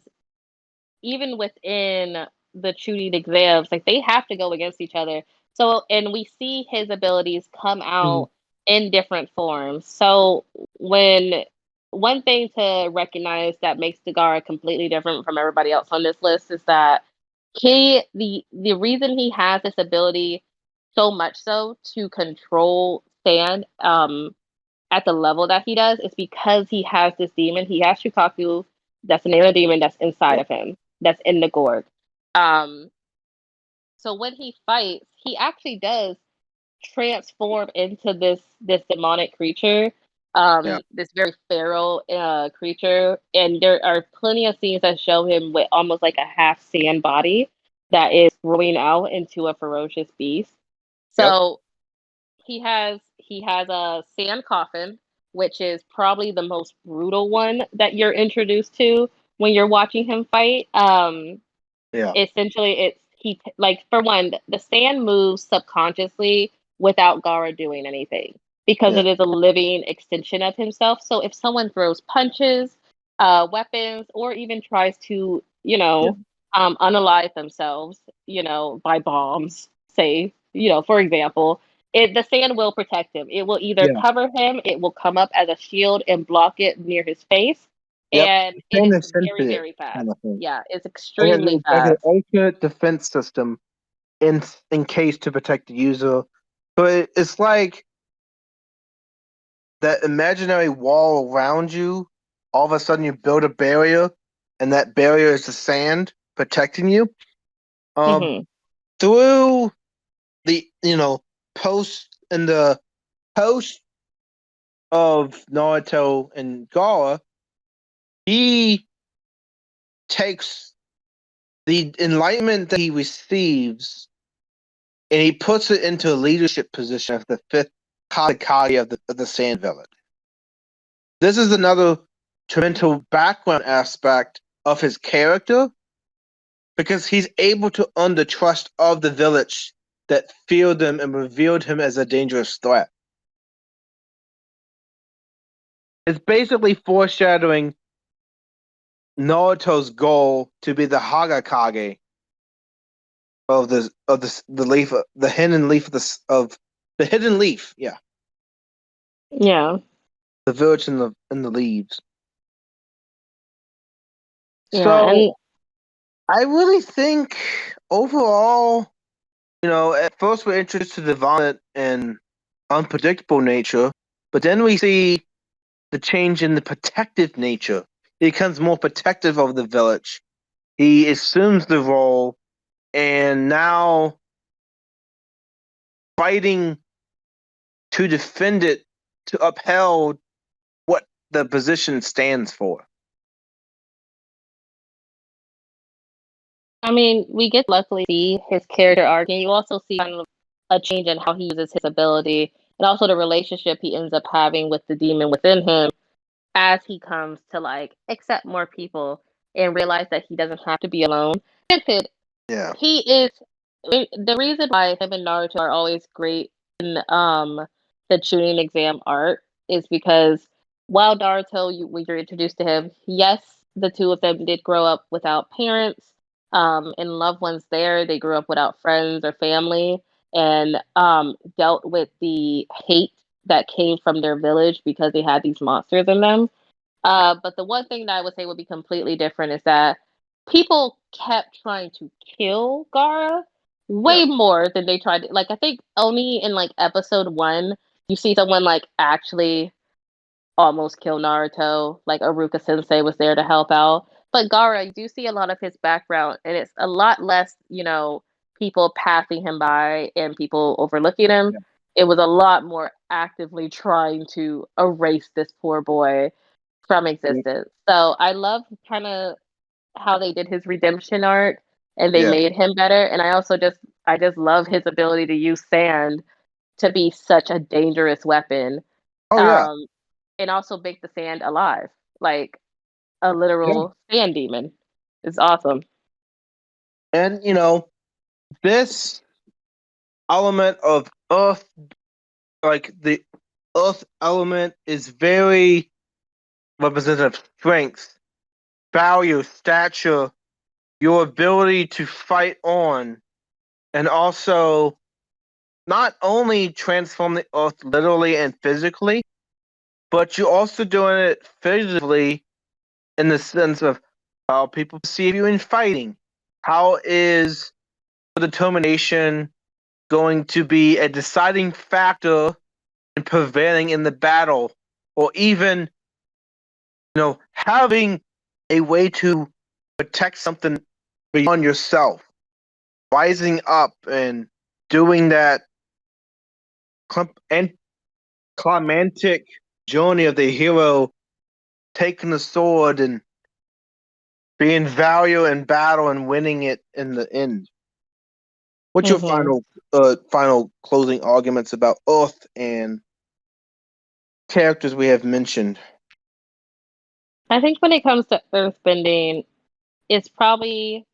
even within the shooting exams, like they have to go against each other. So, and we see his abilities come Mhm. out in different forms. So, when one thing to recognize that makes Dagara completely different from everybody else on this list is that the reason he has this ability so much so to control sand at the level that he does is because he has this demon. He has Shukaku, that's the name of the demon that's inside Yeah. of him, that's in the gourd. Um, so when he fights, he actually does transform into this demonic creature, Yeah. this very feral creature. And there are plenty of scenes that show him with almost like a half sand body that is growing out into a ferocious beast. Yep. So he has a sand coffin, which is probably the most brutal one that you're introduced to when you're watching him fight. Yeah. Essentially, it's like for one, the sand moves subconsciously without Gara doing anything because Yeah. it is a living extension of himself. So if someone throws punches, weapons, or even tries to, Yeah. unalive themselves, by bombs, say, for example, the sand will protect him. It will either Yeah. cover him, it will come up as a shield and block it near his face, Yep. and it Kind is of very, sensitive very kind fast. of thing. Yeah, it's Like extremely like an fast. alternate defense system in case to protect the user. But it's like that imaginary wall around you. All of a sudden, you build a barrier, and that barrier is the sand protecting you. Um, Hmm. through the post in the post of Naruto and Garra, he takes the enlightenment that he receives and he puts it into a leadership position of the fifth Hokage of the Sand Village. This is another tremendous background aspect of his character because he's able to earn the trust of the village that feared him and revealed him as a dangerous threat. It's basically foreshadowing Naruto's goal to be the Hagakage of the leaf, the hidden leaf of the hidden leaf. Yeah, Yeah, the village in the leaves. yeah, So and I really think overall, at first we're introduced to the violent and unpredictable nature, but then we see the change in the protective nature. He becomes more protective of the village. He assumes the role and now fighting to defend it, to uphold what the position stands for. I mean, we get to luckily see his character arc, and you also see kind of a change in how he uses his ability, and also the relationship he ends up having with the demon within him as he comes to like accept more people and realize that he doesn't have to be alone. Granted, Yeah, he is the reason why him and Naruto are always great in the tuning exam art is because while Naruto, when you're introduced to him, yes, the two of them did grow up without parents and loved ones there. They grew up without friends or family and dealt with the hate that came from their village because they had these monsters in them. But the one thing that I would say would be completely different is that people kept trying to kill Gara yeah, way more than they tried. Like I think only in like episode one, you see someone like actually almost kill Naruto. Like Aruka Sensei was there to help out. But Gara, you do see a lot of his background, and it's a lot less, people passing him by and people overlooking him. yeah. It was a lot more actively trying to erase this poor boy from existence. So I love kind of how they did his redemption arc and they Yeah. made him better. And I just love his ability to use sand to be such a dangerous weapon. Oh yeah. Um, and also make the sand alive, like a Yeah. literal sand demon. It's awesome. And this element of earth, like the earth element, is very representative of strength, value, stature, your ability to fight on, and also not only transform the earth literally and physically, but you're also doing it physically in the sense of how people perceive you in fighting. How is determination going to be a deciding factor in prevailing in the battle, or even having a way to protect something beyond yourself, rising up and doing that and climactic journey of the hero taking the sword and being valiant in battle and winning it in the end. What's your Hmm. final closing arguments about Earth and characters we have mentioned? I think when it comes to earthbending, it's probably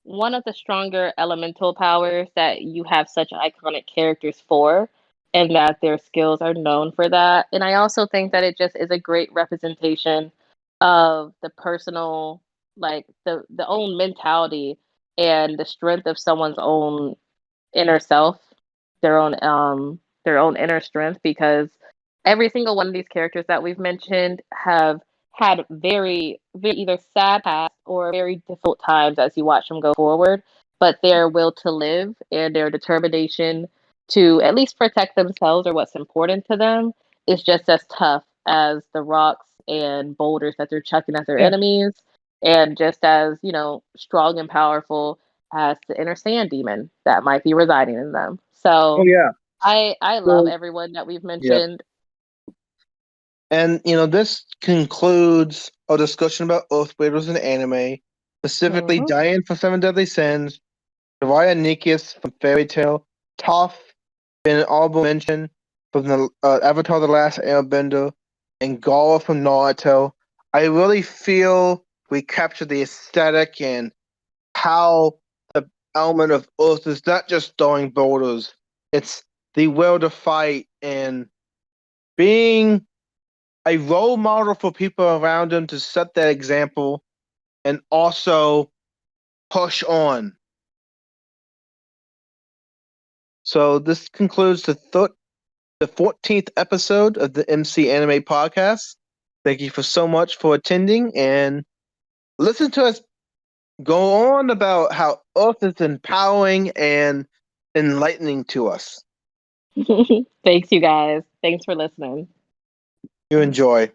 one of the stronger elemental powers that you have such iconic characters for, and that their skills are known for that. And I also think that it just is a great representation of the personal, like the own mentality and the strength of someone's own inner self, their own inner strength, because every single one of these characters that we've mentioned have had very, very either sad past or very difficult times as you watch them go forward, but their will to live and their determination to at least protect themselves or what's important to them is just as tough as the rocks and boulders that they're chucking at their Yeah. enemies, and just as, strong and powerful as the inner sand demon that might be residing in them. Oh So yeah. I love So everyone that we've yeah. mentioned. And this concludes our discussion about Earth Wielders in anime, specifically Mhm. Diane from Seven Deadly Sins, Jura Neekis from Fairy Tail, Toph, been an honorable mention from the Avatar: The Last Airbender, and Garra from Naruto. I really feel we captured the aesthetic and how the element of Earth is not just throwing boulders; it's the will to fight and being a role model for people around him to set that example and also push on. So this concludes the 14th episode of the MC Anime Podcast. Thank you for so much for attending and listen to us go on about how Earth is empowering and enlightening to us. Thanks, you guys. Thanks for listening. You enjoy.